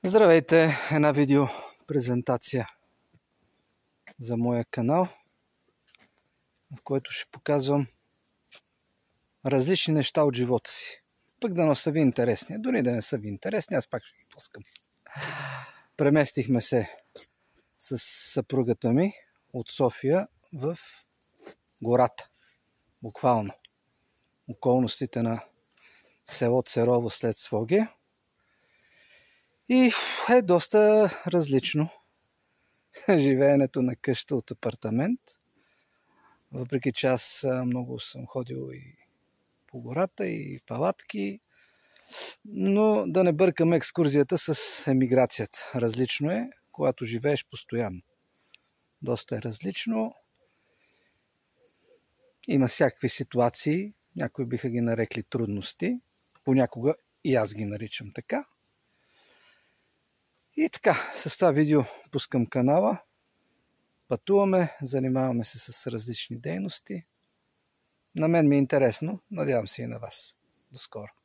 Здравейте! Една видео презентация за моя канал, в който ще показвам различни неща от живота си. Пък да не са ви интересни. Дори да не са ви интересни, аз пак ще ги пускам. Преместихме се с съпругата ми от София в гората. Буквално. Околностите на село Церово след Своге. И е доста различно живеенето на къща от апартамент. Въпреки че аз много съм ходил и по гората, и палатки, но да не бъркаме екскурзията с емиграцията. Различно е, когато живееш постоянно. Доста е различно. Има всякакви ситуации, някои биха ги нарекли трудности, понякога и аз ги наричам така. И така, с това видео пускам канала, пътуваме, занимаваме се с различни дейности. На мен ми е интересно, надявам се и на вас. До скоро!